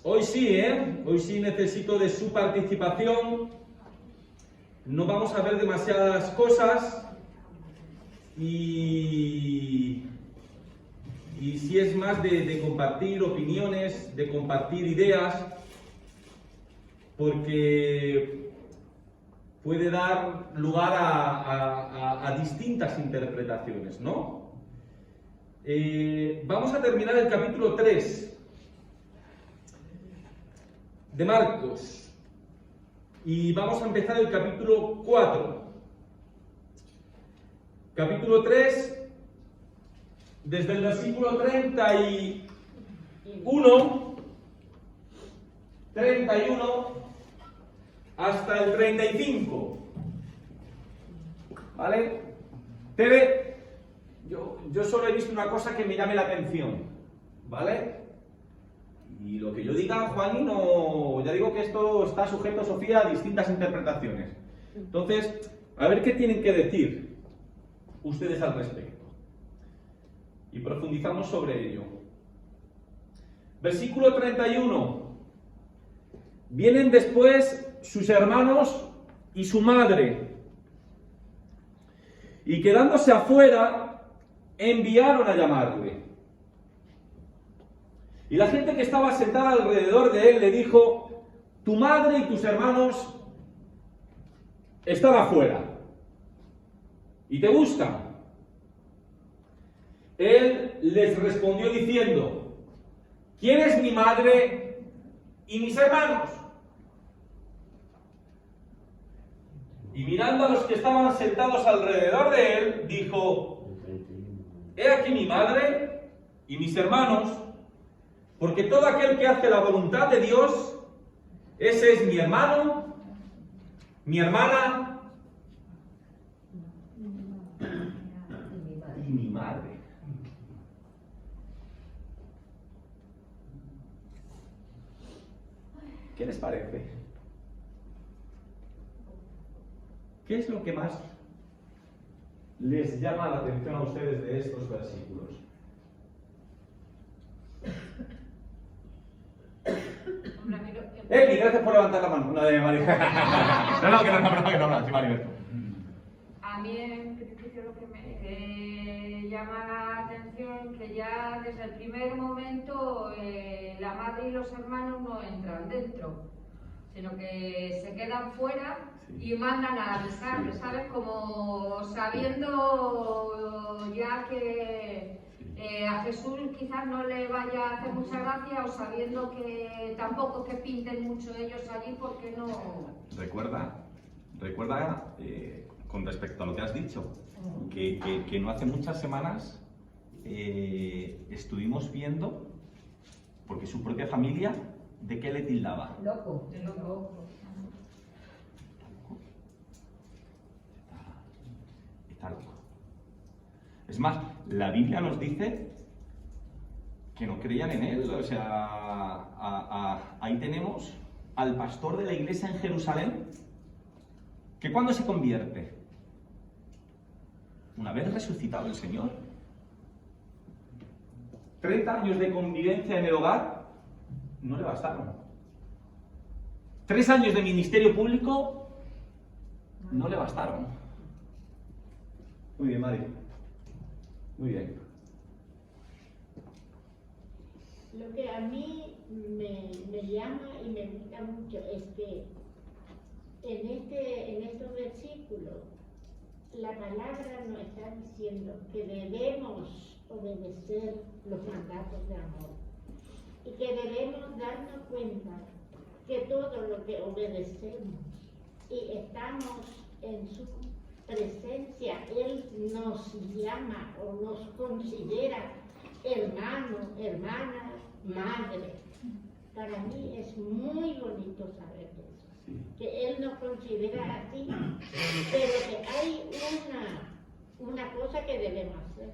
Hoy sí necesito de su participación. No vamos a ver demasiadas cosas y si es más de compartir opiniones, de compartir ideas, porque puede dar lugar a distintas interpretaciones, ¿no? Vamos a terminar el capítulo 3 de Marcos y vamos a empezar el capítulo 4. Capítulo 3, desde el versículo 31 hasta el 35. ¿Vale? Tere, yo solo he visto una cosa que me llame la atención. ¿Vale? Y lo que yo diga, Juani, no... Ya digo que esto está sujeto, Sofía, a distintas interpretaciones. Entonces, a ver qué tienen que decir ustedes al respecto. Y profundizamos sobre ello. Versículo 31. Vienen después sus hermanos y su madre, y quedándose afuera, enviaron a llamarle. Y la gente que estaba sentada alrededor de él le dijo: tu madre y tus hermanos están afuera y te buscan. Él les respondió diciendo: ¿quién es mi madre y mis hermanos? Y mirando a los que estaban sentados alrededor de él, dijo: he aquí mi madre y mis hermanos, porque todo aquel que hace la voluntad de Dios, ese es mi hermano, mi hermana y mi madre. ¿Qué les parece? ¿Qué es lo que más les llama la atención a ustedes de estos versículos? Eli, gracias por levantar la mano. No, de María. No, sí, María. A mí en principio lo que me llama la atención que ya desde el primer momento la madre y los hermanos no entran dentro, sino que se quedan fuera y mandan a avisarles, ¿sabes? Como sabiendo ya que a Jesús quizás no le vaya a hacer mucha gracia, o sabiendo que tampoco que pinten mucho ellos allí, porque no... Recuerda con respecto a lo que has dicho, que no hace muchas semanas estuvimos viendo, porque su propia familia, ¿de qué le tildaba? Loco, de loco. Está loco. Es más, la Biblia nos dice que no creían en él. O sea, ahí tenemos al pastor de la iglesia en Jerusalén, que cuando se convierte, una vez resucitado el Señor, 30 años de convivencia en el hogar no le bastaron. 3 años de ministerio público no le bastaron. Muy bien, Mari. Muy bien. Lo que a mí me llama y me gusta mucho es que en estos versículos la palabra nos está diciendo que debemos obedecer los mandatos de amor y que debemos darnos cuenta que todo lo que obedecemos y estamos en su presencia, Él nos llama o nos considera hermano, hermana, madre. Para mí es muy bonito saber eso, que Él nos considera así, pero que hay una cosa que debemos hacer,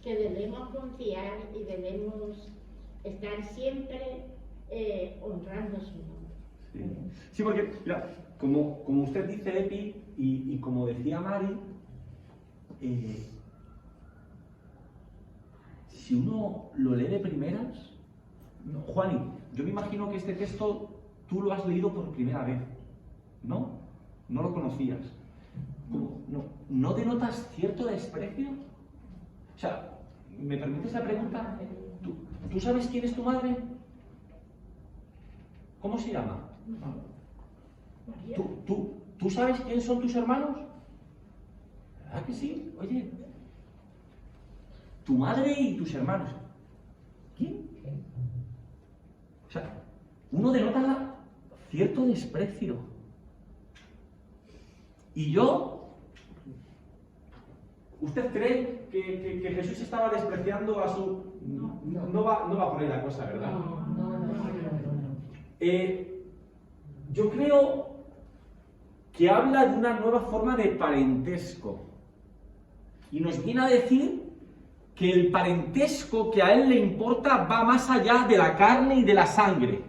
que debemos confiar y debemos estar siempre honrando su nombre. Sí, porque, mira, como usted dice, Epi, y como decía Mari, si uno lo lee de primeras, no, Juani, yo me imagino que este texto tú lo has leído por primera vez, ¿no? No lo conocías. ¿No denotas cierto desprecio? O sea, ¿me permites la pregunta? ¿Tú sabes quién es tu madre? ¿Cómo se llama? ¿Tú sabes quiénes son tus hermanos? ¿Verdad que sí? Oye, tu madre y tus hermanos. ¿Quién? O sea, uno denota cierto desprecio. Y ¿usted cree que Jesús estaba despreciando a su... No va por ahí la cosa, ¿verdad? Yo creo que habla de una nueva forma de parentesco. Y nos viene a decir que el parentesco que a él le importa va más allá de la carne y de la sangre.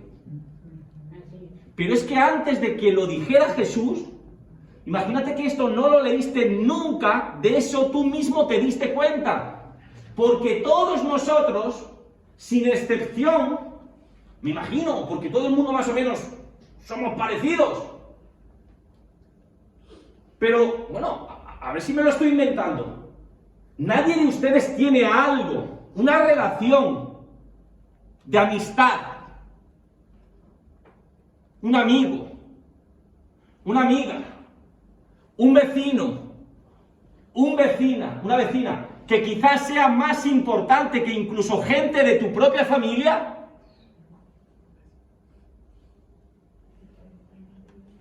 Pero es que antes de que lo dijera Jesús, imagínate que esto no lo leíste nunca, de eso tú mismo te diste cuenta. Porque todos nosotros, sin excepción, me imagino, porque todo el mundo más o menos somos parecidos. Pero, bueno, a ver si me lo estoy inventando. Nadie de ustedes tiene algo, una relación de amistad, un amigo, una amiga, un vecino, una vecina, que quizás sea más importante que incluso gente de tu propia familia.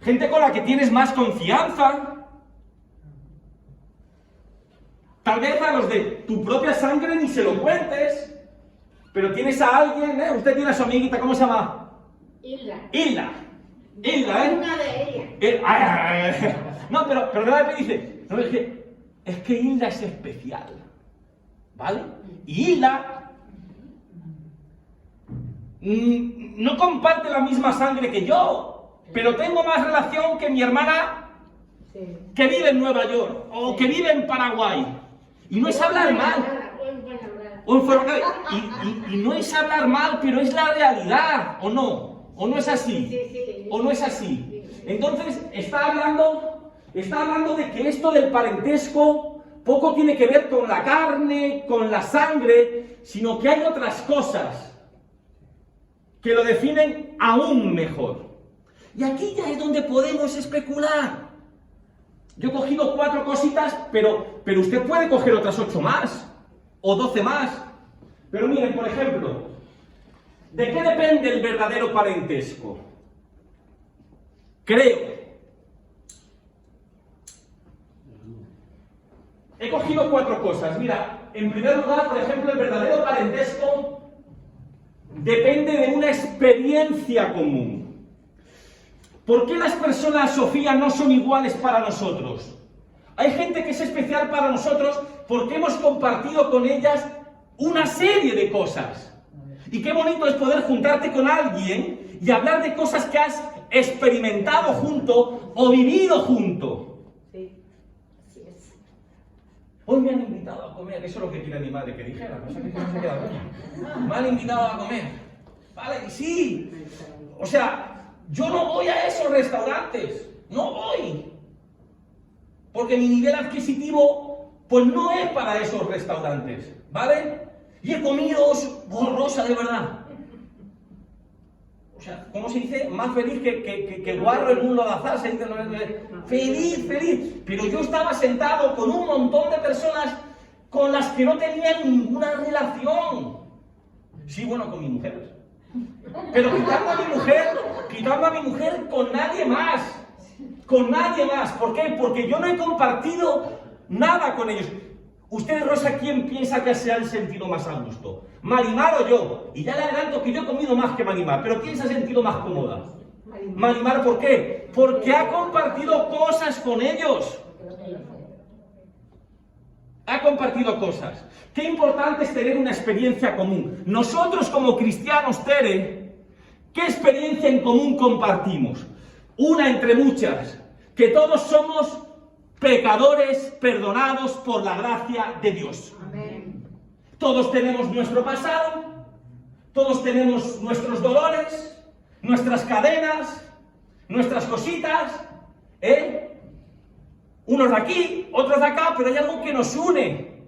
Gente con la que tienes más confianza. Tal vez a los de tu propia sangre ni se lo cuentes, pero tienes a alguien, usted tiene a su amiguita, ¿cómo se llama? Hilda. Una de ellas. No, pero nada me dice, no, es que Hilda es especial, ¿vale? Y Hilda no comparte la misma sangre que yo, pero tengo más relación que mi hermana que vive en Nueva York o que vive en Paraguay. Y no es hablar mal. Y no es hablar mal, pero es la realidad, ¿o no? ¿O no es así? ¿O no es así? Entonces, está hablando de que esto del parentesco poco tiene que ver con la carne, con la sangre, sino que hay otras cosas que lo definen aún mejor. Y aquí ya es donde podemos especular. Yo he cogido 4 cositas, pero usted puede coger otras 8 más, o 12 más. Pero miren, por ejemplo, ¿de qué depende el verdadero parentesco? Creo. He cogido 4 cosas. Mira, en primer lugar, por ejemplo, el verdadero parentesco depende de una experiencia común. ¿Por qué las personas, Sofía, no son iguales para nosotros? Hay gente que es especial para nosotros porque hemos compartido con ellas una serie de cosas. Y qué bonito es poder juntarte con alguien y hablar de cosas que has experimentado junto o vivido junto. Sí, así es. Hoy me han invitado a comer, eso es lo que quiere mi madre que dijera, cosa que no se queda bien. Me han invitado a comer. Vale, sí. O sea, yo no voy a esos restaurantes, no voy. Porque mi nivel adquisitivo, pues no es para esos restaurantes, ¿vale? Y he comido borrosa de verdad. O sea, ¿cómo se dice? Más feliz que guarro en un lodazal, se dice, feliz. Pero yo estaba sentado con un montón de personas con las que no tenía ninguna relación. Sí, bueno, con mi mujer. Pero quitando a mi mujer con nadie más. Con nadie más. ¿Por qué? Porque yo no he compartido nada con ellos. Ustedes, Rosa, ¿quién piensa que se han sentido más a gusto? ¿Marimar o yo? Y ya le adelanto que yo he comido más que Marimar. ¿Pero quién se ha sentido más cómoda? Marimar, ¿por qué? Porque ha compartido cosas con ellos. Ha compartido cosas. Qué importante es tener una experiencia común. Nosotros como cristianos, Tere, ¿qué experiencia en común compartimos? Una entre muchas, que todos somos pecadores perdonados por la gracia de Dios. Amén. Todos tenemos nuestro pasado, todos tenemos nuestros dolores, nuestras cadenas, nuestras cositas, unos de aquí, otros de acá, pero hay algo que nos une.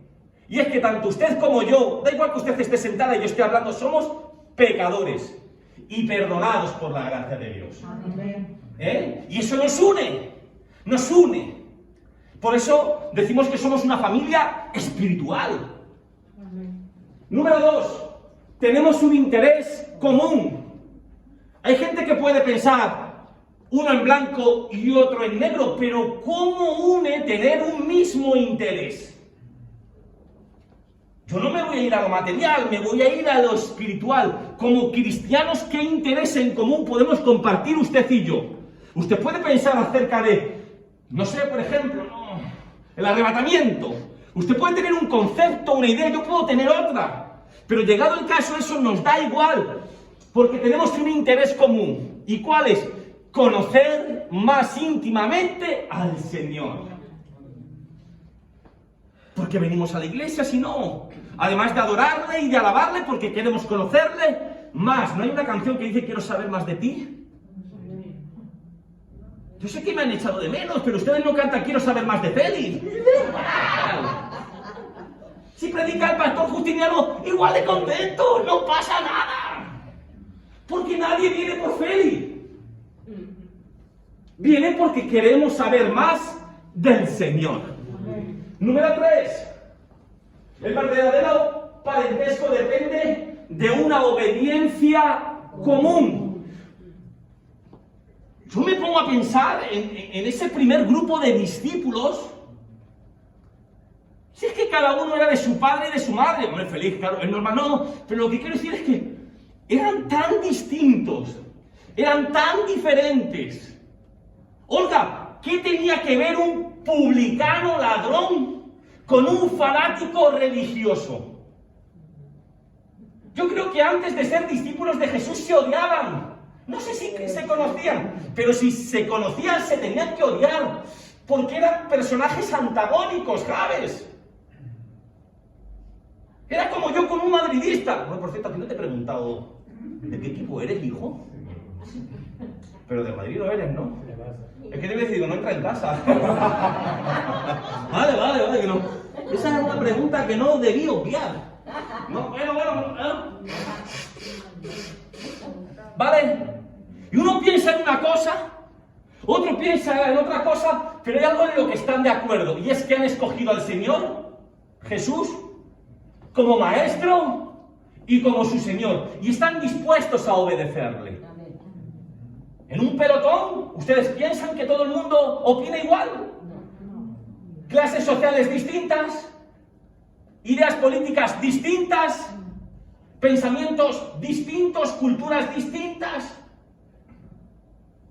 Y es que tanto usted como yo, da igual que usted esté sentada y yo esté hablando, somos pecadores y perdonados por la gracia de Dios. Y eso nos une, nos une. Por eso decimos que somos una familia espiritual. Número 2, tenemos un interés común. Hay gente que puede pensar, uno en blanco y otro en negro, pero ¿cómo une tener un mismo interés? Yo no me voy a ir a lo material, me voy a ir a lo espiritual. Como cristianos, ¿qué interés en común podemos compartir usted y yo? Usted puede pensar acerca de, no sé, por ejemplo, el arrebatamiento. Usted puede tener un concepto, una idea, yo puedo tener otra. Pero llegado el caso, eso nos da igual, porque tenemos un interés común. ¿Y cuál es? Conocer más íntimamente al Señor. Porque venimos a la iglesia, si no. Además de adorarle y de alabarle, porque queremos conocerle más. ¿No hay una canción que dice quiero saber más de ti? Yo sé que me han echado de menos, pero ustedes no cantan quiero saber más de Félix. Si predica el pastor Justiniano, igual de contento, no pasa nada. Porque nadie viene por Félix. Viene porque queremos saber más del Señor. Número 3. El verdadero parentesco depende de una obediencia común. Yo me pongo a pensar en ese primer grupo de discípulos. Si es que cada uno era de su padre y de su madre. Hombre, feliz, claro, es normal, no. Pero lo que quiero decir es que eran tan distintos, eran tan diferentes. Olga, ¿qué tenía que ver un publicano ladrón con un fanático religioso? Yo creo que antes de ser discípulos de Jesús se odiaban. No sé si se conocían, pero si se conocían se tenían que odiar, porque eran personajes antagónicos, ¿sabes? Era como yo con un madridista. Bueno, por cierto, aquí no te he preguntado, ¿de qué equipo eres, hijo? Pero de Madrid no eres, ¿no? Es que te he decidido, no entra en casa. Vale, que no. Esa es una pregunta que no debí obviar. No, bueno. Vale. Y uno piensa en una cosa, otro piensa en otra cosa, pero hay algo en lo que están de acuerdo, y es que han escogido al Señor, Jesús, como maestro y como su Señor, y están dispuestos a obedecerle. En un pelotón, ¿ustedes piensan que todo el mundo opina igual? Clases sociales distintas, ideas políticas distintas, pensamientos distintos, culturas distintas,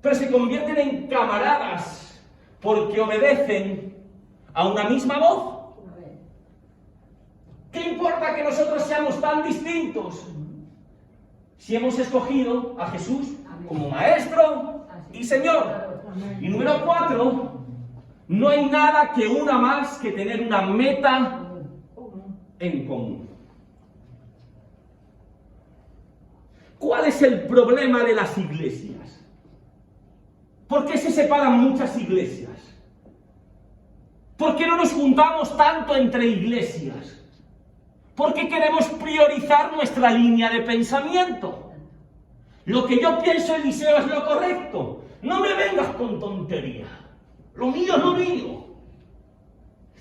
pero se convierten en camaradas porque obedecen a una misma voz. ¿Qué importa que nosotros seamos tan distintos si hemos escogido a Jesús como maestro y Señor? Y número 4, no hay nada que una más que tener una meta en común. ¿Cuál es el problema de las iglesias? ¿Por qué se separan muchas iglesias? ¿Por qué no nos juntamos tanto entre iglesias? ¿Por qué queremos priorizar nuestra línea de pensamiento? Lo que yo pienso, Eliseo, es lo correcto. No me vengas con tontería. Lo mío es lo mío.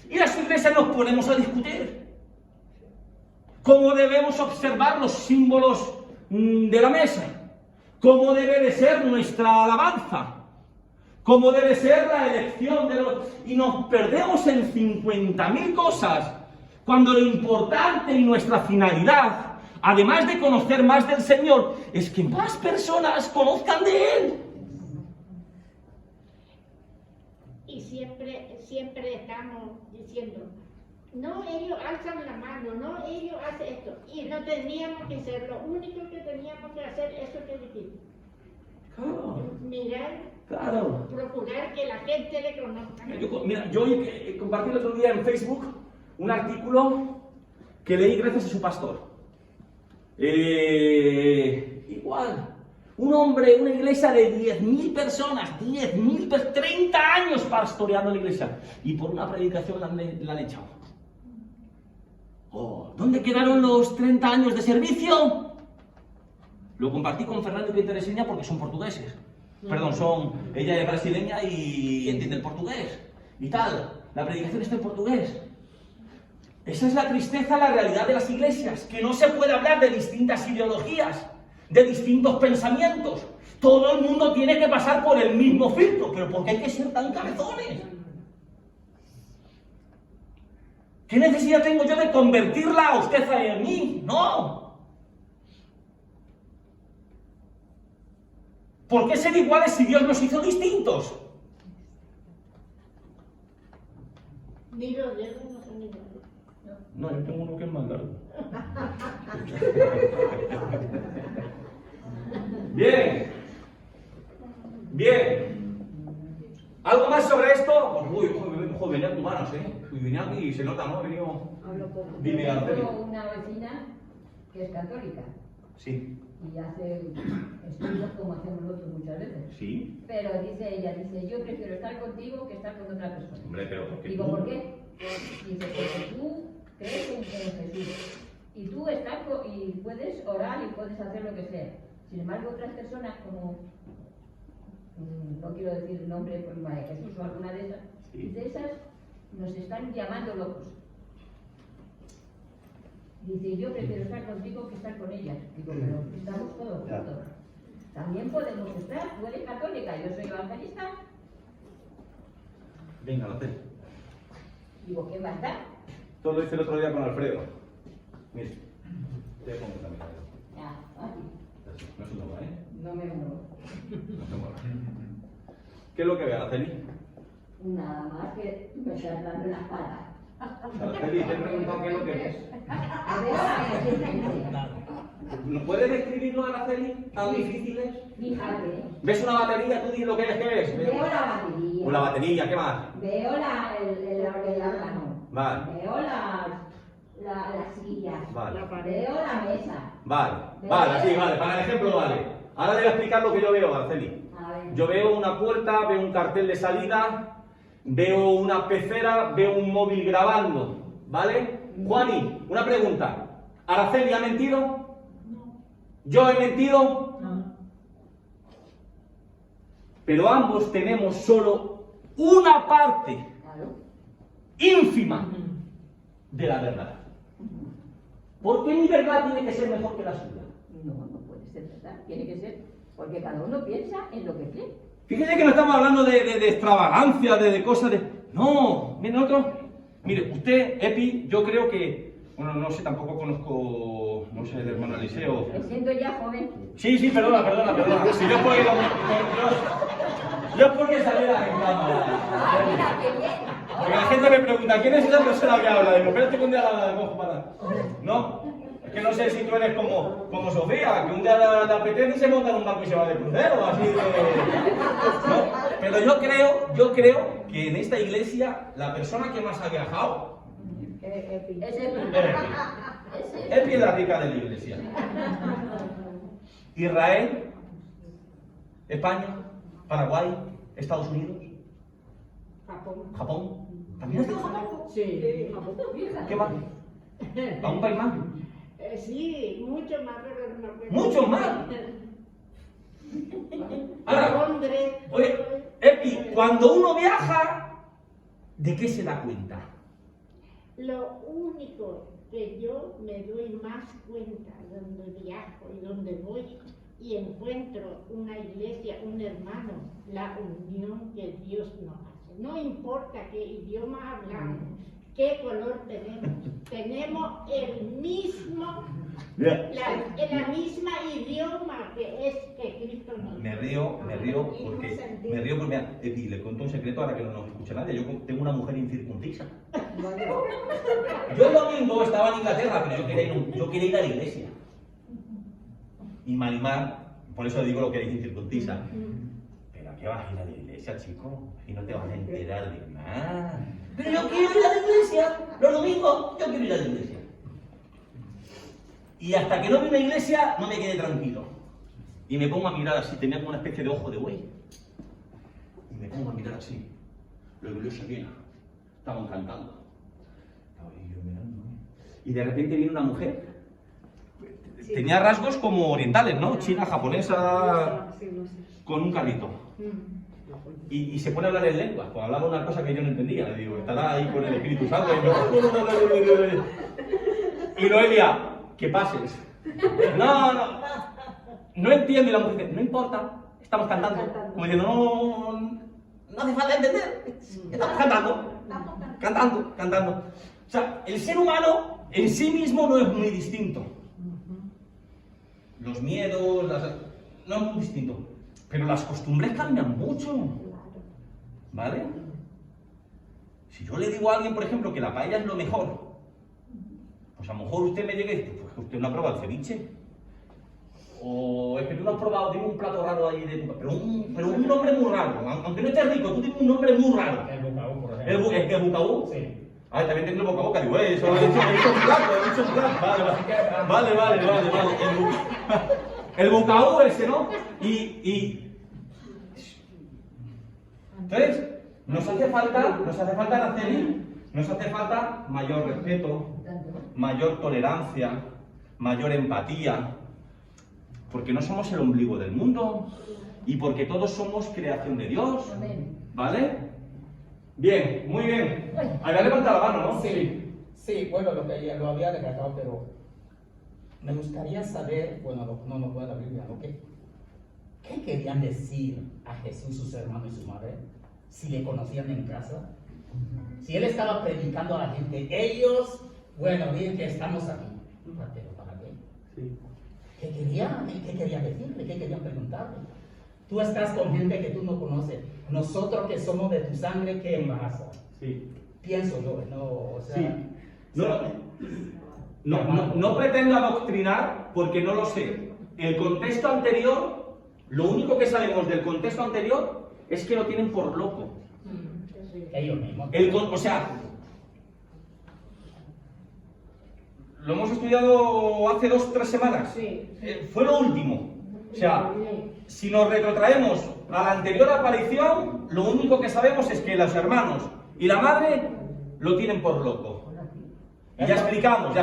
Y las iglesias nos ponemos a discutir. ¿Cómo debemos observar los símbolos de la mesa? ¿Cómo debe de ser nuestra alabanza? ¿Cómo debe ser la elección de los...? Y nos perdemos en 50.000 cosas, cuando lo importante y nuestra finalidad, además de conocer más del Señor, es que más personas conozcan de Él. Y siempre estamos diciendo, no, ellos alzan la mano, no, ellos hacen esto. Y no teníamos que ser, lo único que teníamos que hacer es eso que dijiste. Claro. Mirar, Claro. procurar que la gente le conozca. Yo compartí el otro día en Facebook un artículo que leí gracias a su pastor. Igual, un hombre, una iglesia de 10.000 personas, 30 años pastoreando la iglesia, y por una predicación la han echado. Oh, ¿dónde quedaron los 30 años de servicio? Lo compartí con Fernando y Teresina porque son portugueses. Perdón, ella es brasileña y entiende el portugués. Y tal, la predicación está en portugués. Esa es la tristeza, la realidad de las iglesias, que no se puede hablar de distintas ideologías, de distintos pensamientos. Todo el mundo tiene que pasar por el mismo filtro, pero ¿por qué hay que ser tan cabezones? ¿Qué necesidad tengo yo de convertirla a usted a mí? No. ¿Por qué ser iguales si Dios nos hizo distintos? Ni los dedos no son iguales. No, yo tengo uno que es más largo. Bien. Bien. ¿Algo más sobre esto? Uy, venían tus manos, venían y se nota, ¿no? He venido... Hablo poco. Dime, Araceli. Tengo una vecina que es católica Sí. y hace estudios como hacemos nosotros muchas veces. Sí. Pero ella dice, yo prefiero estar contigo que estar con otra persona. Hombre, pero ¿por qué Digo, tú? ¿por qué? Pues, dice, porque tú crees en Jesús y tú estás y puedes orar y puedes hacer lo que sea. Sin embargo, otras personas como, no quiero decir el nombre por María Jesús o alguna de esas, dice, esas nos están llamando locos. Dice, yo prefiero estar contigo que estar con ellas. Digo, pero estamos todos juntos. También podemos estar, tú eres católica, yo soy evangelista. Venga, lo sé. Digo, ¿qué más da? Todo lo hice el otro día con Alfredo. Mire, te pongo también. Ya, fácil. No se mueva, ¿eh? No me muevo. No se mueva. ¿Qué es lo que ve, Araceli? Nada más que me estás dando la espalda. Araceli, te he preguntado qué es lo que ves. A ver, ¿No puedes describirlo, Araceli? ¿Tan difíciles? fíjate. ¿Ves una batería? Tú di lo que es, ¿qué es? Veo la batería. Una batería, ¿qué más? Veo el órgano. Vale. Veo las sillas. Vale. Veo la mesa. Vale, así, vale. Para el ejemplo, vale. Ahora le voy a explicar lo que yo veo, Araceli. A ver. Yo veo una puerta, veo un cartel de salida, veo una pecera, veo un móvil grabando, ¿vale? Juani, una pregunta. ¿Araceli ha mentido? No. ¿Yo he mentido? No. Pero ambos tenemos solo una parte Claro. ínfima de la verdad. ¿Por qué mi verdad tiene que ser mejor que la suya? No, no puede ser verdad. Tiene que ser porque cada uno piensa en lo que cree. Fíjese que no estamos hablando de extravagancia, de cosas de... No, mire nosotros... Mire, usted, Epi, yo creo que... Bueno, no sé, tampoco conozco... No sé, el hermano Eliseo. Me siento ya joven. Sí, perdona. Si yo puedo... Yo porque saliera en cámara. ¡Ah, mira, qué bien! Porque la gente me pregunta, ¿quién es esa persona que habla? Digo, espérate que un día la cojo para... No, es que no sé si tú eres como Sofía, que un día te apetece y se monta en un barco y se va de crucero, así de... ¿No? Pero yo creo que en esta iglesia la persona que más ha viajado Ese es piedra rica de la iglesia. Israel, España, Paraguay, Estados Unidos, Japón. ¿También has ido a Japón? Sí. ¿Qué más? ¿A un país más? Sí, mucho más, pero no recuerdo. ¡Mucho más! Ahora, Londres. oye, Epi, cuando uno viaja, ¿de qué se da cuenta? Lo único que yo me doy más cuenta donde viajo y donde voy y encuentro una iglesia, un hermano, la unión que Dios nos hace. No importa qué idioma hablamos, qué color tenemos el mismo, la misma idioma que Cristo nos Me río porque mira, Epi, le cuento un secreto ahora que no nos escucha nadie. Yo tengo una mujer incircuncisa. Yo el domingo estaba en Inglaterra, pero yo quería ir a la iglesia. Y Marimar, por eso digo lo que es incircuncisa. ¿Pero a qué vas a ir a la iglesia, chico? Y no te vas a enterar de nada. Pero yo quiero ir a la iglesia. Los domingos yo quiero ir a la iglesia. Y hasta que no vi una iglesia, no me quedé tranquilo. Y me pongo a mirar así, tenía como una especie de ojo de buey. Y me pongo a mirar así. La iglesia llena. Estaban cantando. Estaba yo mirando. Y de repente viene una mujer. Tenía rasgos como orientales, ¿no? China, japonesa, con un carrito. Y se pone a hablar en lengua. Pues hablaba una cosa que yo no entendía. Le digo, estará ahí con el Espíritu Santo. Y Noelia, que pases. No entiende. Y la mujer dice, no importa, estamos cantando. Como diciendo, no hace falta entender. Estamos cantando. O sea, el ser humano en sí mismo no es muy distinto. Los miedos, no es muy distinto. Pero las costumbres cambian mucho. ¿Vale? Si yo le digo a alguien, por ejemplo, que la paella es lo mejor, pues a lo mejor usted me llega y dice, pues que usted no ha probado el ceviche. O es que tú no has probado, dime un plato raro ahí de tu... Pero un nombre muy raro. Aunque no esté rico, tú dime un nombre muy raro. El bucaú, por ejemplo. ¿El bucaú? Sí. Ah, también tengo el boca a boca, digo, eso, he dicho un plato. Vale. El bucaú ese, ¿no? Entonces, nos hace falta, Araceli, nos hace falta mayor respeto, mayor tolerancia, mayor empatía, porque no somos el ombligo del mundo y porque todos somos creación de Dios, ¿vale? Bien, muy bien. Había levantado la mano, ¿no? Sí, bueno, lo había declarado, pero me gustaría saber, bueno, no puedo la Biblia, ¿no? ¿Qué querían decir a Jesús, sus hermanos y su madre? Si le conocían en casa. Si él estaba predicando a la gente, ellos, bueno, miren que estamos aquí. Pero ¿para qué? Sí. ¿Qué querían decirle? ¿Qué querían preguntarle? Tú estás con gente que tú no conoces. Nosotros que somos de tu sangre, ¿qué pasa? Sí. Pienso yo, ¿no? O sea, Sí. No pretendo adoctrinar porque no lo sé. El contexto anterior, lo único que sabemos del contexto anterior es que lo tienen por loco. ellos mismos. O sea, lo hemos estudiado hace 2 o 3 semanas. Sí. Fue lo último. O sea, si nos retrotraemos a la anterior aparición, lo único que sabemos es que los hermanos y la madre lo tienen por loco. Y ya explicamos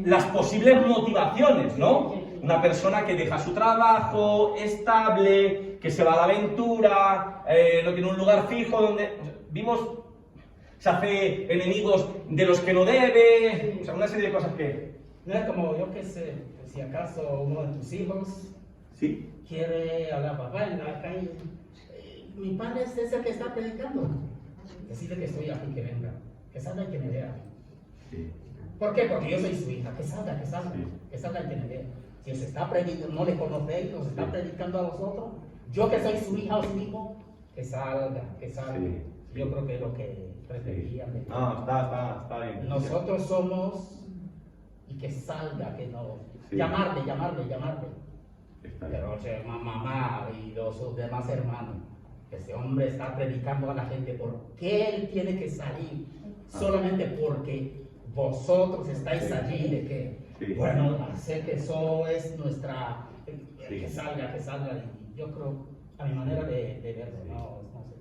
las posibles motivaciones, ¿no? Una persona que deja su trabajo estable, que se va a la aventura, no tiene un lugar fijo donde... Vimos, se hace enemigos de los que no debe, o sea, una serie de cosas que... No es como, yo qué sé, si acaso uno de tus hijos Sí. quiere hablar, papá, en la calle, mi padre es ese que está predicando. Decirle que estoy aquí, que venga, que salga y que me vea. Sí. ¿Por qué? Porque yo soy su hija, que salga Sí. que salga y que me vea. Si os está predicando, no le conocéis, os está predicando a vosotros, yo que soy su hija o su hijo, que salga. Sí. Yo creo que es lo que preferirían. de- No, está bien. Nosotros somos, y que salga, que no. Sí. Llamarle. Está bien. Pero o sea, mamá y los demás hermanos, ese hombre está predicando a la gente, ¿por qué él tiene que salir? Solamente porque vosotros estáis Sí. allí, de que, Sí. bueno, hacer que eso es nuestra, Sí. que salga, y yo creo, a mi manera de verlo, no sé.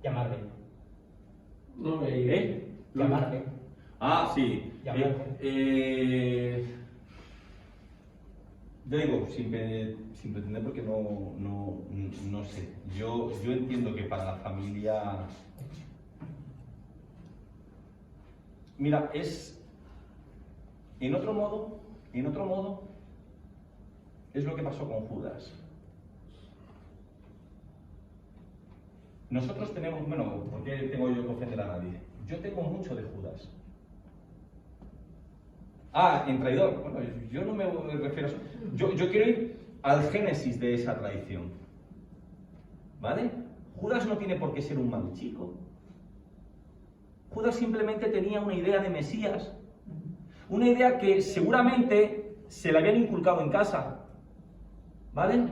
Llamarle. Llamarle. Ah, sí. Llamarle. Yo digo, sin pretender porque no sé. Yo entiendo que para la familia... Mira, en otro modo, es lo que pasó con Judas. Nosotros tenemos, bueno, ¿por qué tengo yo que ofender a nadie? Yo tengo mucho de Judas. Ah, en traidor. Bueno, yo no me refiero a eso. Yo quiero ir al génesis de esa traición. ¿Vale? Judas no tiene por qué ser un mal chico. Judas simplemente tenía una idea de Mesías. Una idea que seguramente se le habían inculcado en casa. ¿Vale?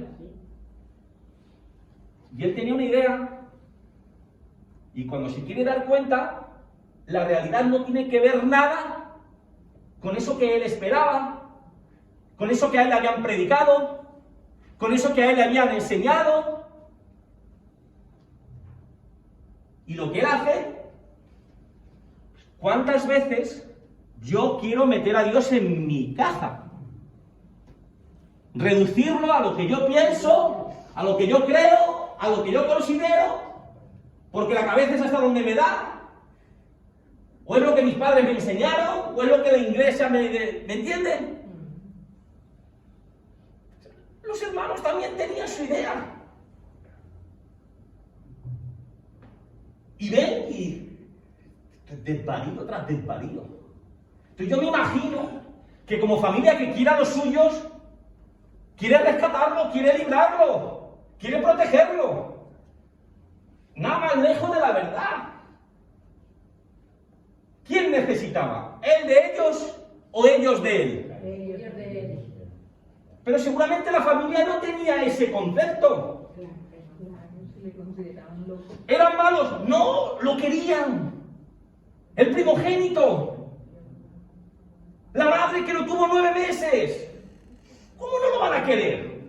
Y él tenía una idea. Y cuando se quiere dar cuenta, la realidad no tiene que ver nada con eso que él esperaba, con eso que a él le habían predicado, con eso que a él le habían enseñado. Y lo que él hace, ¿cuántas veces yo quiero meter a Dios en mi caja? Reducirlo a lo que yo pienso, a lo que yo creo, a lo que yo considero, porque la cabeza es hasta donde me da, o es lo que mis padres me enseñaron, o es lo que la iglesia ¿me entienden? Los hermanos también tenían su idea. Y ven y desvarío tras desvarío. Entonces yo me imagino que como familia que quiera a los suyos, quiere rescatarlo, quiere librarlo, quiere protegerlo. Nada más lejos de la verdad. ¿Quién necesitaba? ¿Él de ellos o ellos de él? Ellos de él. Pero seguramente la familia no tenía ese concepto. ¿Eran malos? No, lo querían. El primogénito. La madre que lo tuvo 9 meses. ¿Cómo no lo van a querer?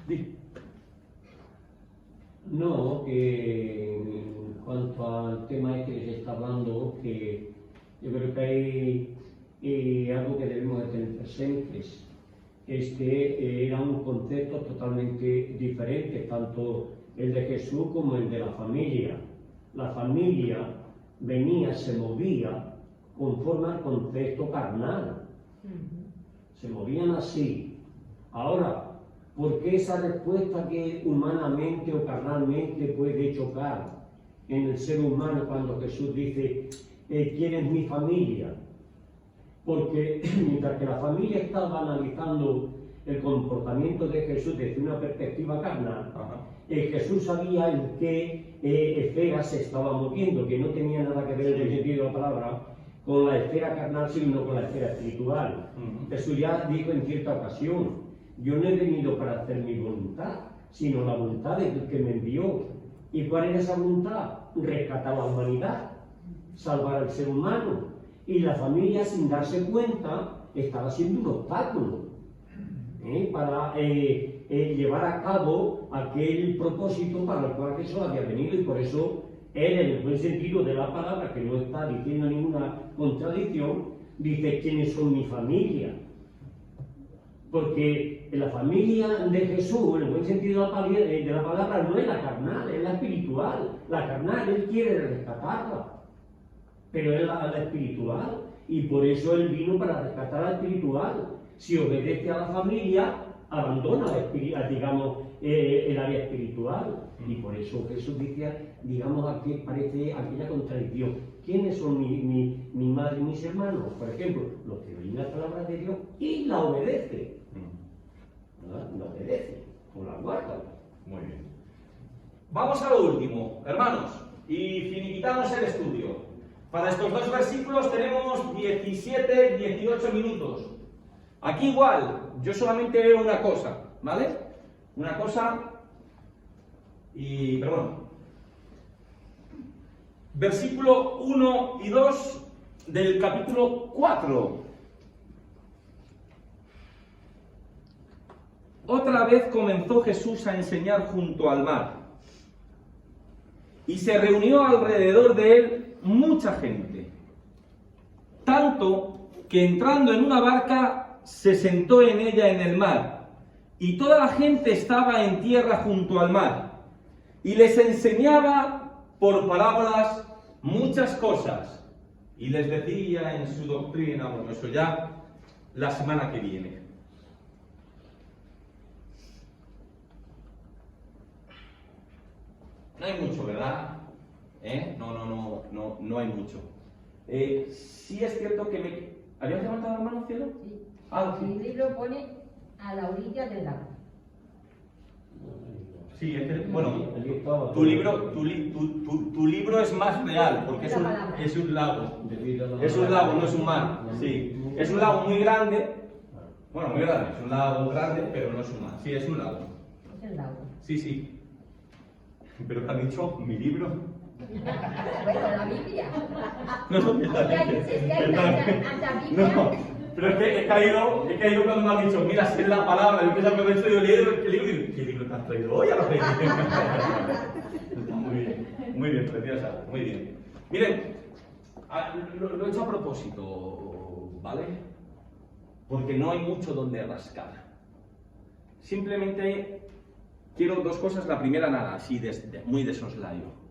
Di. No, que en cuanto al tema este que se está hablando, que yo creo que hay algo que debemos de tener presentes, es que era un concepto totalmente diferente, tanto el de Jesús como el de la familia. La familia venía, se movía conforme al concepto carnal. Se movían así. Ahora, ¿por qué esa respuesta que humanamente o carnalmente puede chocar en el ser humano cuando Jesús dice, ¿quién es mi familia? Porque mientras que la familia estaba analizando el comportamiento de Jesús desde una perspectiva carnal, Jesús sabía en qué esfera se estaba moviendo, que no tenía nada que ver en el sentido de la palabra con la esfera carnal, sino con la esfera espiritual. Jesús ya dijo en cierta ocasión, yo no he venido para hacer mi voluntad, sino la voluntad del que me envió. ¿Y cuál era esa voluntad? Rescatar a la humanidad, salvar al ser humano. Y la familia, sin darse cuenta, estaba siendo un obstáculo para llevar a cabo aquel propósito para el cual Jesús había venido. Y por eso él, en el buen sentido de la palabra, que no está diciendo ninguna contradicción, dice, ¿quiénes son mi familia? Porque la familia de Jesús, en el buen sentido de la palabra, no es la carnal, es la espiritual. La carnal, él quiere rescatarla, pero es la espiritual. Y por eso él vino para rescatar la espiritual. Si obedece a la familia, abandona digamos, el área espiritual. Y por eso Jesús decía, digamos, aquí parece aquella contradicción. ¿Quiénes son mi madre y mis hermanos? Por ejemplo, los que oyen la palabra de Dios y la obedecen. La obedecen, o la guardan. Muy bien. Vamos a lo último, hermanos, y finiquitamos el estudio. Para estos 2 versículos tenemos 17, 18 minutos. Aquí igual, yo solamente veo una cosa, ¿vale? Una cosa, pero bueno. Versículo 1 y 2 del capítulo 4. Otra vez comenzó Jesús a enseñar junto al mar, y se reunió alrededor de él mucha gente, tanto que entrando en una barca se sentó en ella en el mar, y toda la gente estaba en tierra junto al mar, y les enseñaba por parábolas muchas cosas, y les decía en su doctrina, bueno, eso ya la semana que viene. No hay mucho, ¿verdad? No hay mucho. Sí es cierto que me... ¿Habías levantado la mano, cielo? Sí. Ah, sí. El libro pone a la orilla del lago. Sí, bueno, tu libro es más real, porque es un lago. Es un lago, no es un mar. Sí, es un lago muy grande. Bueno, muy grande, es un lago grande, pero no es un mar. Sí, es un lago. el lago. Sí, sí. Pero te han dicho mi libro. Bueno, la Biblia. No, no, Es que hasta Biblia. no, pero es que he caído cuando me han dicho, mira, si es la palabra, yo pensaba que me he traído el libro, ¿qué libro te has traído hoy a la fe? Está muy bien, preciosa, muy bien. Miren, lo he hecho a propósito, ¿vale? Porque no hay mucho donde rascar. Simplemente quiero dos cosas. La primera, nada, así muy de soslayo.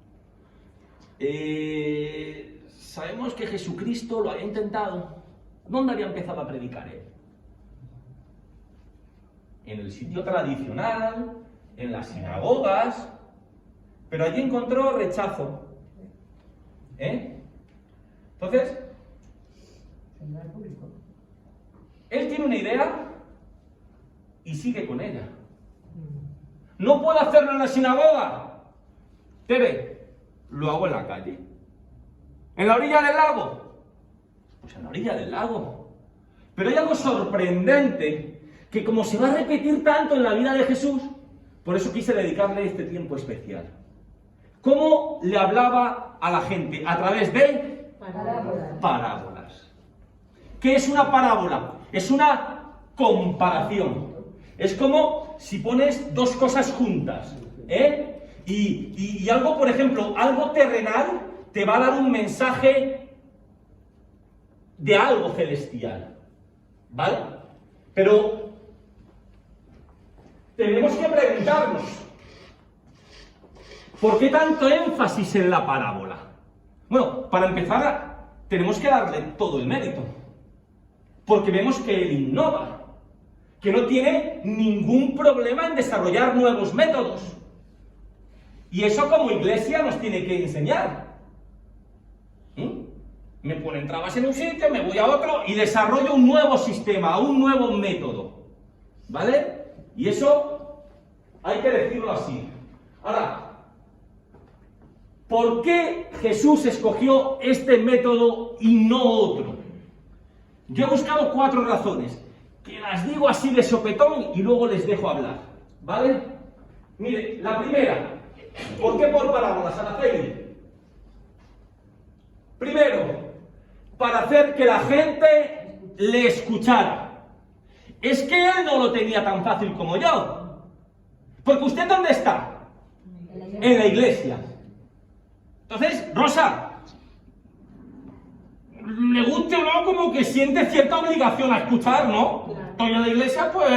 Sabemos que Jesucristo lo había intentado. ¿Dónde había empezado a predicar él? En el sitio tradicional, en las sinagogas, pero allí encontró rechazo. Entonces, él tiene una idea y sigue con ella. No puedo hacerlo en la sinagoga. Tere, lo hago en la calle. ¿En la orilla del lago? Pues en la orilla del lago. Pero hay algo sorprendente, que como se va a repetir tanto en la vida de Jesús, por eso quise dedicarle este tiempo especial. ¿Cómo le hablaba a la gente? A través de parábolas. ¿Qué es una parábola? Es una comparación. Es como si pones dos cosas juntas, y algo, por ejemplo, algo terrenal te va a dar un mensaje de algo celestial, ¿vale? Pero tenemos que preguntarnos, ¿por qué tanto énfasis en la parábola? Bueno, para empezar, tenemos que darle todo el mérito, porque vemos que él innova, que no tiene ningún problema en desarrollar nuevos métodos. Y eso como iglesia nos tiene que enseñar. Me ponen trabas en un sitio, me voy a otro y desarrollo un nuevo sistema, un nuevo método. ¿Vale? Y eso hay que decirlo así. Ahora, ¿por qué Jesús escogió este método y no otro? Yo he buscado 4 razones, que las digo así de sopetón y luego les dejo hablar. ¿Vale? Mire, la primera, ¿por qué por parábolas, Araceli? Primero, para hacer que la gente le escuchara. Es que él no lo tenía tan fácil como yo. Porque usted, ¿dónde está? En la iglesia. Entonces, Rosa, le guste o no, como que siente cierta obligación a escuchar, ¿no? Estoy en la iglesia, pues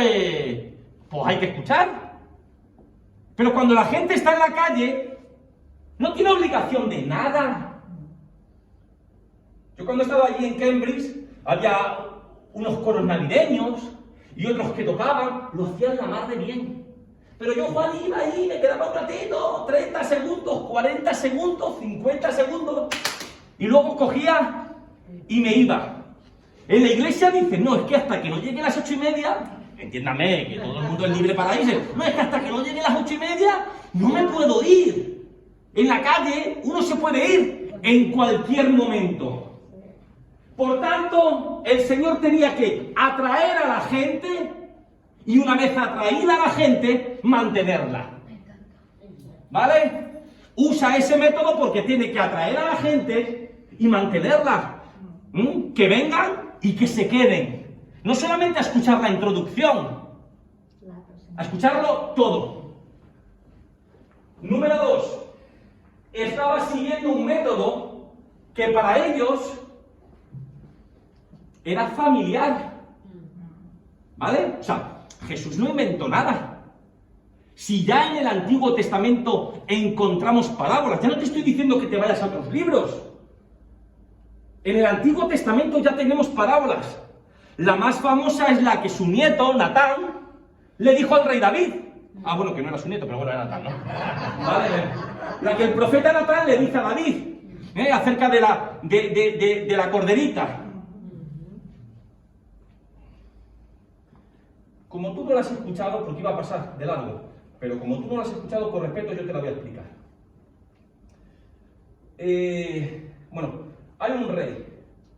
hay que escuchar. Pero cuando la gente está en la calle, no tiene obligación de nada. Yo cuando estaba allí en Cambridge, había unos coros navideños y otros que tocaban, lo hacían la mar de bien. Pero yo, Juan, iba ahí, me quedaba un ratito, 30 segundos, 40 segundos, 50 segundos, y luego cogía y me iba. En la iglesia dicen, no, es que hasta que no lleguen las 8:30, entiéndame, que todo el mundo es libre para irse, no, es que hasta que no lleguen las 8:30, no me puedo ir. En la calle uno se puede ir en cualquier momento. Por tanto, el Señor tenía que atraer a la gente y una vez atraída a la gente, mantenerla. ¿Vale? Usa ese método porque tiene que atraer a la gente y mantenerla. Que vengan y que se queden. No solamente a escuchar la introducción, a escucharlo todo. Número 2. Estaba siguiendo un método que para ellos era familiar. ¿Vale? O sea, Jesús no inventó nada. Si ya en el Antiguo Testamento encontramos parábolas, ya no te estoy diciendo que te vayas a otros libros. En el Antiguo Testamento ya tenemos parábolas. La más famosa es la que su nieto, Natán, le dijo al rey David. Ah, bueno, que no era su nieto, pero bueno, era Natán, ¿no? Vale. La que el profeta Natán le dice a David, acerca de la corderita. Como tú no lo has escuchado, porque iba a pasar de largo, pero como tú no lo has escuchado, por respeto yo te la voy a explicar. Bueno, hay un rey,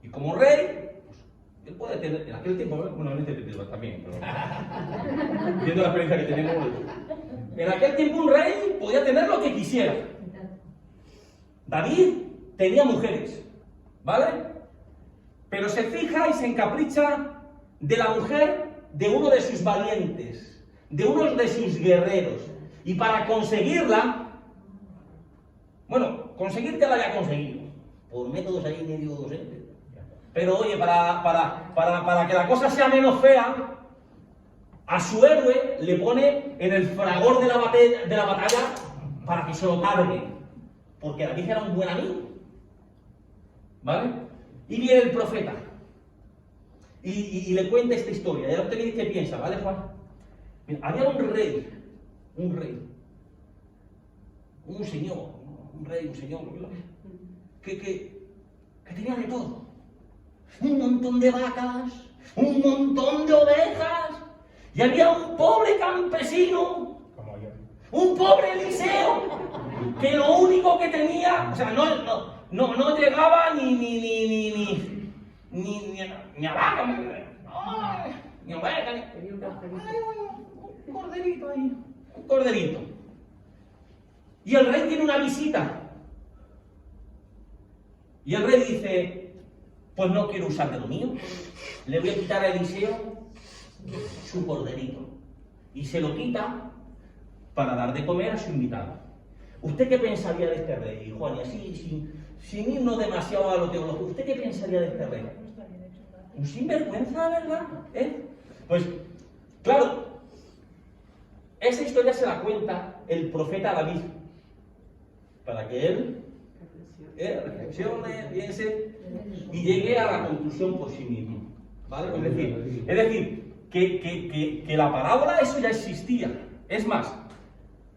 y como rey, pues, él puede tener, en aquel tiempo, bueno, en este tiempo también, pero viendo la experiencia que tenemos, En aquel tiempo un rey podía tener lo que quisiera. David tenía mujeres, ¿vale? Pero se fija y se encapricha de la mujer de uno de sus valientes, de uno de sus guerreros. Y para conseguirla, bueno, conseguir que la haya conseguido, por métodos ahí medio docentes. Pero oye, para que la cosa sea menos fea, a su héroe le pone en el fragor de la batalla para que se lo cargue. Porque David era un buen amigo. ¿Vale? Y viene el profeta. Y le cuenta esta historia. Y ahora usted me dice qué piensa, ¿vale, Juan? Mira, había un señor, que tenía de todo. Un montón de vacas, un montón de ovejas. Y había un pobre campesino, un pobre Eliseo, que lo único que tenía, o sea, no llegaba ni a vaca, ni a oveja, un corderito ahí, un corderito. Y el rey tiene una visita. Y el rey dice, pues no quiero usar de lo mío, le voy a quitar a Eliseo su corderito. Y se lo quita para dar de comer a su invitado. ¿Usted qué pensaría de este rey, Juan? Y así, sin irnos demasiado a lo teológico, ¿usted qué pensaría de este rey? Un sinvergüenza, ¿verdad? Pues, claro, esa historia se la cuenta el profeta David, para que él reflexione, piense y llegue a la conclusión por sí mismo. ¿Vale? Es decir, que la parábola, eso ya existía. Es más,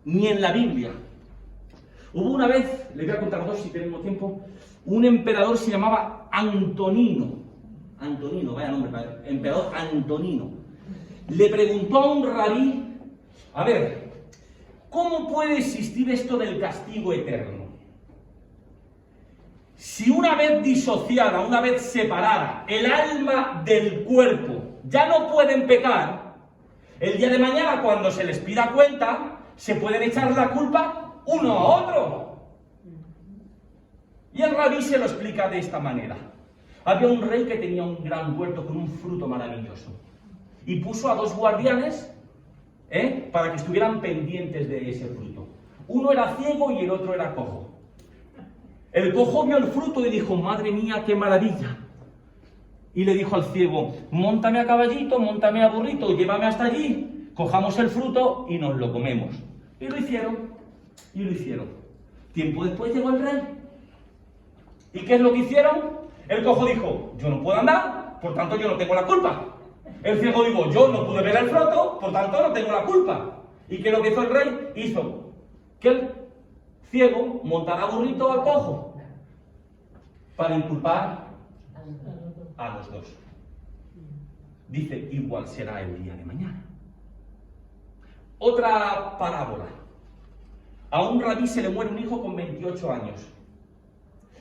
ni en la Biblia. Hubo una vez, les voy a contar dos si tenemos tiempo, un emperador se llamaba Antonino. Antonino, vaya nombre, emperador Antonino. Le preguntó a un rabí, a ver, ¿cómo puede existir esto del castigo eterno? Si una vez disociada, una vez separada, el alma del cuerpo ya no pueden pecar, el día de mañana cuando se les pida cuenta, se pueden echar la culpa uno a otro. Y el rabí se lo explica de esta manera. Había un rey que tenía un gran huerto con un fruto maravilloso. Y puso a dos guardianes para que estuvieran pendientes de ese fruto. Uno era ciego y el otro era cojo. El cojo vio el fruto y dijo, madre mía, qué maravilla. Y le dijo al ciego, móntame a caballito, móntame a burrito, llévame hasta allí, cojamos el fruto y nos lo comemos. Y lo hicieron. Tiempo después llegó el rey. ¿Y qué es lo que hicieron? El cojo dijo, yo no puedo andar, por tanto yo no tengo la culpa. El ciego dijo, yo no pude ver el fruto, por tanto no tengo la culpa. ¿Y qué es lo que hizo el rey? Hizo que el ciego montara burrito al cojo para inculpar a los dos. Dice, igual será el día de mañana. Otra parábola. A un rabí se le muere un hijo con 28 años.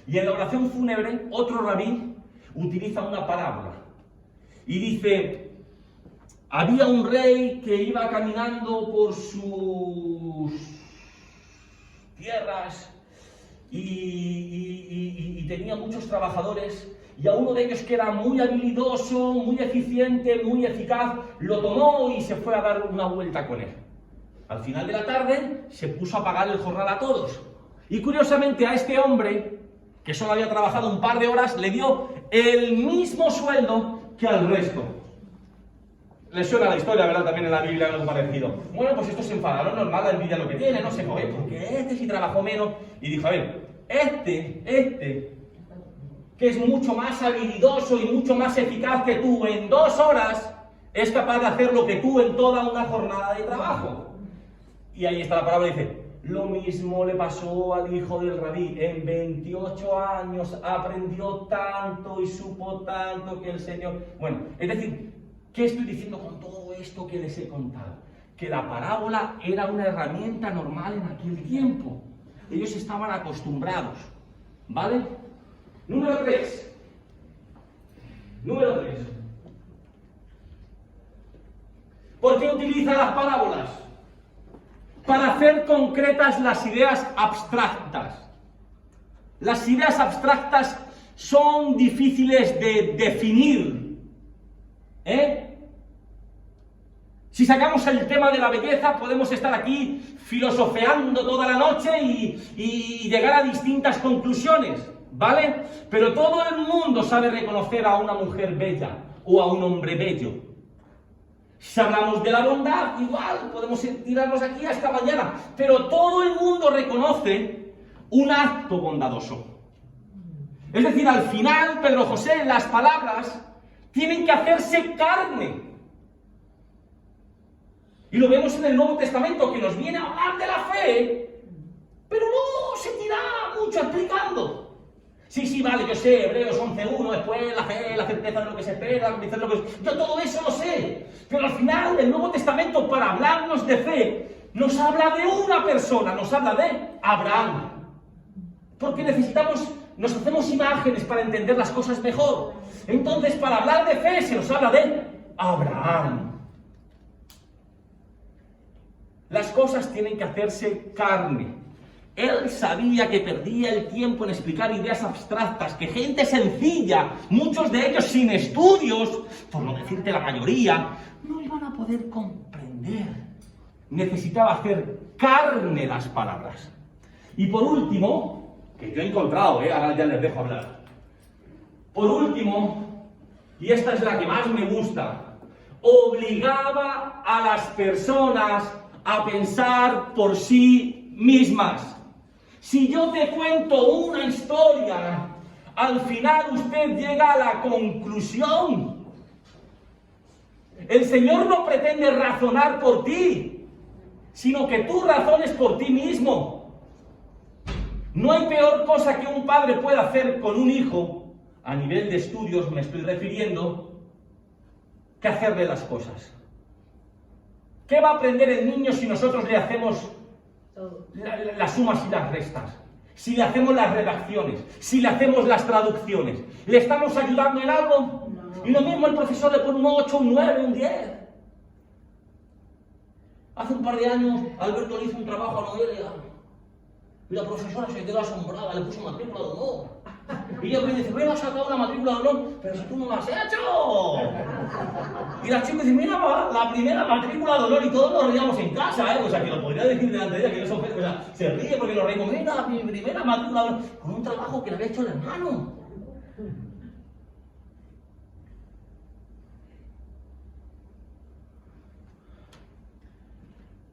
Y en la oración fúnebre, otro rabí utiliza una parábola. Y dice, había un rey que iba caminando por sus tierras y tenía muchos trabajadores, y a uno de ellos que era muy habilidoso, muy eficiente, muy eficaz, lo tomó y se fue a dar una vuelta con él. Al final de la tarde se puso a pagar el jornal a todos. Y curiosamente a este hombre, que solo había trabajado un par de horas, le dio el mismo sueldo que al resto. Les suena la historia, ¿verdad? También en la Biblia algo parecido. Bueno, pues estos se enfadaron, normal, la envidia lo que tiene, no sé, porque este sí trabajó menos. Y dijo, a ver, este, que es mucho más habilidoso y mucho más eficaz que tú, en 2 horas, es capaz de hacer lo que tú en toda una jornada de trabajo. Y ahí está la palabra, dice, lo mismo le pasó al hijo del rabí. En 28 años aprendió tanto y supo tanto que el Señor... Bueno, es decir, ¿qué estoy diciendo con todo esto que les he contado? Que la parábola era una herramienta normal en aquel tiempo. Ellos estaban acostumbrados, ¿vale? Número 3. ¿Por qué utiliza las parábolas? para hacer concretas las ideas abstractas. Las ideas abstractas son difíciles de definir. Si sacamos el tema de la belleza, podemos estar aquí filosofeando toda la noche y llegar a distintas conclusiones, ¿vale? Pero todo el mundo sabe reconocer a una mujer bella o a un hombre bello. Si hablamos de la bondad, igual podemos tirarnos aquí hasta mañana, pero todo el mundo reconoce un acto bondadoso. Es decir, al final, Pedro José, las palabras tienen que hacerse carne. Y lo vemos en el Nuevo Testamento, que nos viene a hablar de la fe, pero no se tira mucho explicando. Sí, vale, yo sé, Hebreos 11.1, después la fe, la certeza de lo que se espera, yo todo eso lo sé. Pero al final, el Nuevo Testamento, para hablarnos de fe, nos habla de una persona, nos habla de Abraham. Porque nos hacemos imágenes para entender las cosas mejor. Entonces, para hablar de fe, se nos habla de Abraham. Las cosas tienen que hacerse carne. Él sabía que perdía el tiempo en explicar ideas abstractas, que gente sencilla, muchos de ellos sin estudios, por no decirte la mayoría, no iban a poder comprender. Necesitaba hacer carne las palabras. Y por último, que yo he encontrado, ahora ya les dejo hablar. Por último, y esta es la que más me gusta, obligaba a las personas a pensar por sí mismas. Si yo te cuento una historia, al final usted llega a la conclusión. El Señor no pretende razonar por ti, sino que tú razones por ti mismo. No hay peor cosa que un padre pueda hacer con un hijo, a nivel de estudios me estoy refiriendo, que hacerle las cosas. ¿Qué va a aprender el niño si nosotros le hacemos las sumas y las restas? Si le hacemos las redacciones, si le hacemos las traducciones, ¿le estamos ayudando en algo? No. Y lo mismo el profesor le pone un 8, un 9, un 10. Hace un par de años Alberto le hizo un trabajo a Noelia y la profesora se quedó asombrada, le puso matrícula de honor. Y ella me dice, bueno, has sacado una matrícula de honor, pero si tú no la has hecho. Y la chica dice, mira, la primera matrícula de honor, y todos nos reíamos en casa, o sea, que lo podría decir delante de ella, que no son, o sea, se ríe porque nos reímos, mira, mi primera matrícula de honor, con un trabajo que le había hecho el hermano.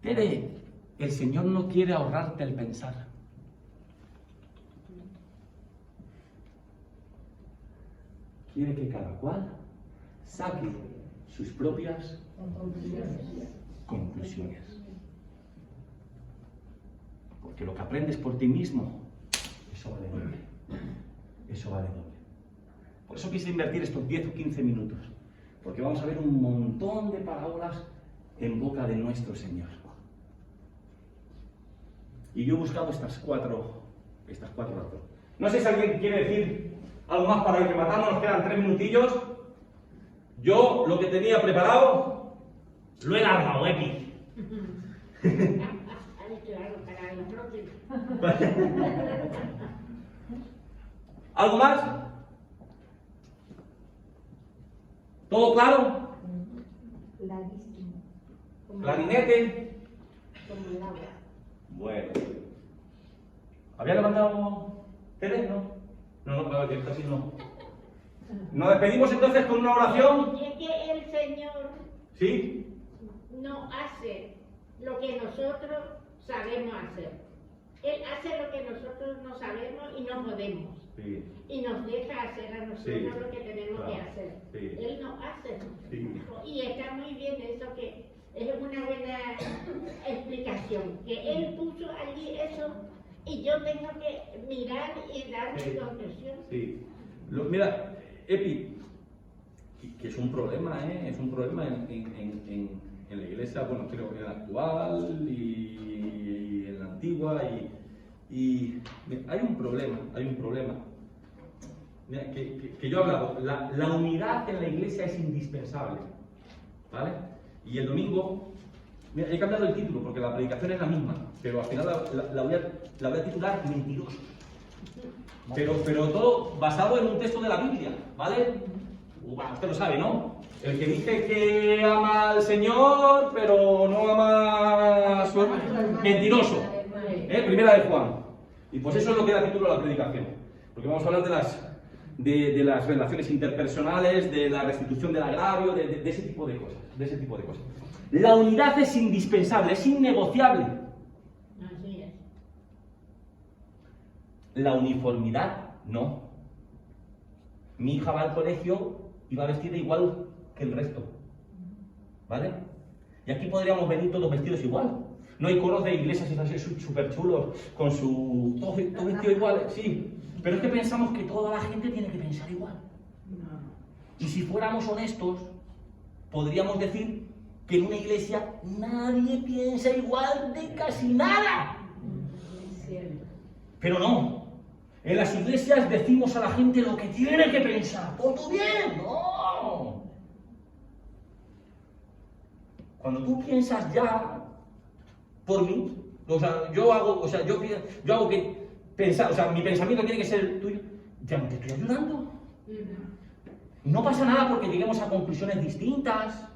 Tere, el Señor no quiere ahorrarte el pensar. Quiere que cada cual saque sus propias conclusiones. Porque lo que aprendes por ti mismo, eso vale doble. Eso vale doble. Por eso quise invertir estos 10 o 15 minutos. Porque vamos a ver un montón de parábolas en boca de nuestro Señor. Y yo he buscado estas cuatro razones. No sé si alguien quiere decir algo más para ir rematando, nos quedan 3 minutillos. Yo lo que tenía preparado lo he largado, Epi. Claro, para el próximo. ¿Algo más? ¿Todo claro? Clarísimo. ¿Clarinete? Como el agua. Bueno. ¿Había levantado Tere? No. No, claro, que casi no. Nos despedimos entonces con una oración. Y es que el Señor ¿Sí? no hace lo que nosotros sabemos hacer. Él hace lo que nosotros no sabemos y no podemos. Sí. Y nos deja hacer a nosotros Sí, lo que tenemos claro, que hacer. sí. Él no hace. Sí. Y está muy bien eso, que es una buena explicación. Que Él puso allí eso y yo tengo que mirar y dar mi conclusión. Sí. Mira, Epi, que es un problema, es un problema en la iglesia, bueno, creo que en la actual y en la antigua, y hay un problema. Mira, que yo he hablado, la unidad en la iglesia es indispensable, ¿vale? Y el domingo Mira, he cambiado el título porque la predicación es la misma, pero al final la voy a titular Mentiroso. Pero todo basado en un texto de la Biblia, ¿vale? Bueno, usted lo sabe, ¿no? El que dice que ama al Señor, pero no ama a su hermano. Mentiroso. Primera de Juan. Y pues eso es lo que da título a la predicación. Porque vamos a hablar de las relaciones interpersonales, de la restitución del agravio, de ese tipo de cosas. La unidad es indispensable, es innegociable. Así es. La uniformidad, no. Mi hija va al colegio y va vestida igual que el resto. ¿Vale? Y aquí podríamos venir todos vestidos igual. No hay coros de iglesias así súper chulos, con su... todo vestido igual, sí. Pero es que pensamos que toda la gente tiene que pensar igual. Y si fuéramos honestos, podríamos decir que en una iglesia nadie piensa igual de casi nada. Pero no. En las iglesias decimos a la gente lo que tiene que pensar. ¡Por tu bien! ¡No! Cuando tú piensas ya por mí, yo hago que pensar, mi pensamiento tiene que ser el tuyo, ya no te estoy ayudando. No pasa nada porque lleguemos a conclusiones distintas.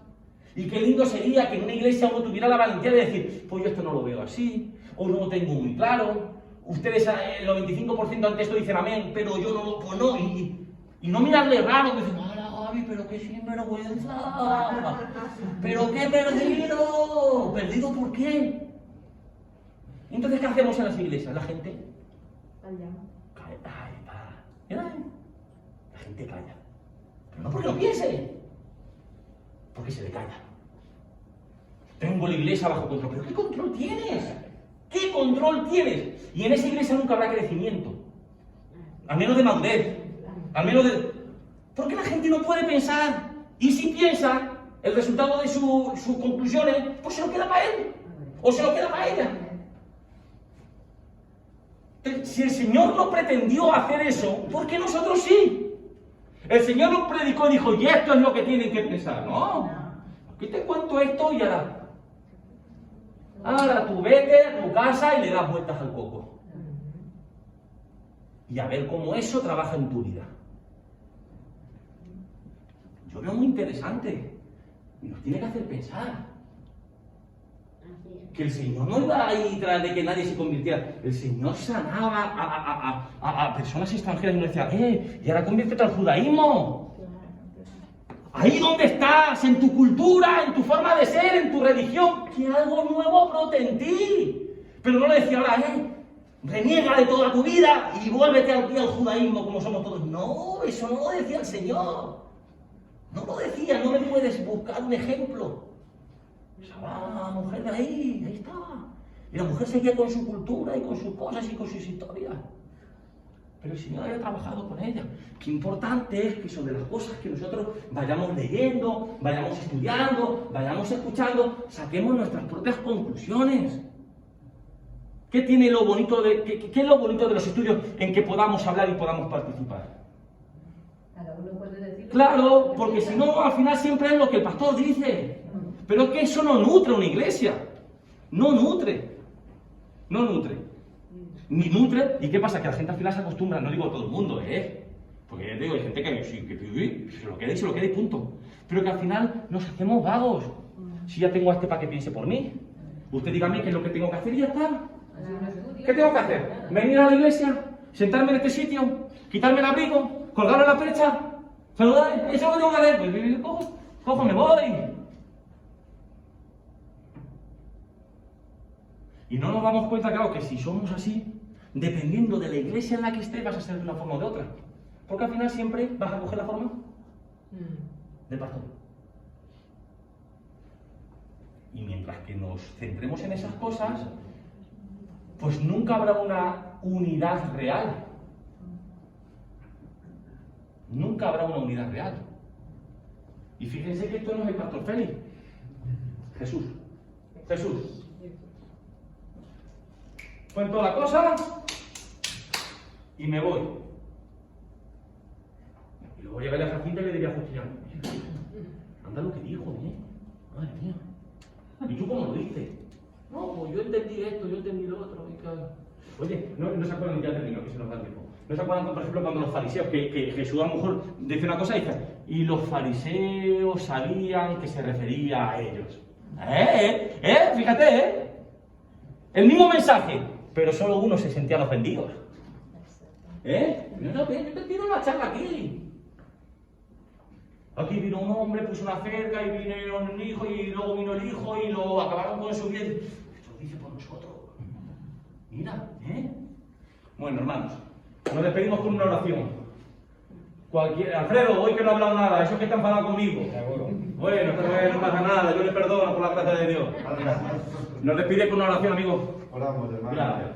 Y qué lindo sería que en una iglesia uno tuviera la valentía de decir, pues yo esto no lo veo así, o no lo tengo muy claro. Ustedes, el 95% ante esto dicen amén, pero yo no lo, pues no. Y no mirarle raro, que dicen, ¡hala, Gaby, pero qué sinvergüenza! ¡Pero qué perdido! ¿Perdido por qué? Entonces, ¿qué hacemos en las iglesias? La gente calla. La gente calla. Pero no porque no piense, porque se le calla. Tengo la iglesia bajo control. ¿Pero qué control tienes? ¿Qué control tienes? Y en esa iglesia nunca habrá crecimiento. Al menos de madurez. Al menos de... Porque la gente no puede pensar. Y si piensa, el resultado de sus conclusiones, pues se lo queda para él. O se lo queda para ella. Si el Señor no pretendió hacer eso, ¿por qué nosotros sí? El Señor nos predicó y dijo, y esto es lo que tienen que pensar. No. Aquí te cuento esto y ahora tú vete a tu casa y le das vueltas al coco. Y a ver cómo eso trabaja en tu vida. Yo veo muy interesante. Y nos tiene que hacer pensar. Que el Señor no iba ahí tras de que nadie se convirtiera. El Señor sanaba a personas extranjeras y nos decía, y ahora conviértete al judaísmo. Ahí donde estás, en tu cultura, en tu forma de ser, en tu religión, que algo nuevo brote en ti. Pero no le decía ahora, reniega de toda tu vida y vuélvete al judaísmo como somos todos. No, eso no lo decía el Señor. No lo decía, no me puedes buscar un ejemplo. La mujer de ahí estaba. Y la mujer seguía con su cultura y con sus cosas y con sus historias. Pero el Señor había trabajado con ella. Qué importante es que sobre las cosas que nosotros vayamos leyendo, vayamos estudiando, vayamos escuchando, saquemos nuestras propias conclusiones. ¿Qué tiene lo bonito qué es lo bonito de los estudios en que podamos hablar y podamos participar? Cada uno puede decir. Claro, porque si no, al final siempre es lo que el pastor dice. Pero es que eso no nutre una iglesia. No nutre. Ni nutre. ¿Y qué pasa? Que la gente al final se acostumbra, no digo todo el mundo, porque ya te digo, hay gente que se lo queda y punto. Pero que al final nos hacemos vagos. Si ya tengo a este para que piense por mí. Usted dígame qué es lo que tengo que hacer y ya está. ¿Qué tengo que hacer? ¿Venir a la iglesia? ¿Sentarme en este sitio? ¿Quitarme el abrigo? ¿Colgarlo en la percha? ¿Saludar? ¿Eso es lo que tengo que hacer? Pues cojo, me voy. Y no nos damos cuenta, claro, que si somos así, dependiendo de la iglesia en la que estés, vas a ser de una forma o de otra. Porque al final siempre vas a coger la forma del pastor. Y mientras que nos centremos en esas cosas, pues nunca habrá una unidad real. Nunca habrá una unidad real. Y fíjense que esto no es el pastor Félix. Jesús. Cuento la cosa y me voy. Y luego llegaría a Jacinta y le diría a Justiniano, anda lo que dijo, madre mía. ¿Y tú cómo lo dices? No, pues yo entendí esto, yo entendí lo otro. Oye, no se acuerdan, ya termino, que se nos va el tiempo. ¿No se acuerdan, por ejemplo, cuando los fariseos, que Jesús a lo mejor dice una cosa y dice, y los fariseos sabían que se refería a ellos? Fíjate, el mismo mensaje, pero solo unos se sentían ofendidos. Yo te tiro una charla aquí. Aquí vino un hombre, puso una cerca y vino un hijo y luego vino el hijo y lo acabaron con su vida. Esto lo dice por nosotros. Mira, Bueno, hermanos, nos despedimos con una oración. Alfredo, hoy que no ha hablado nada, eso que está enfadado conmigo. Bueno, pero no pasa nada, yo le perdono por la gracia de Dios. Nos despide con una oración, amigo. Oramos, hermano. Gracias.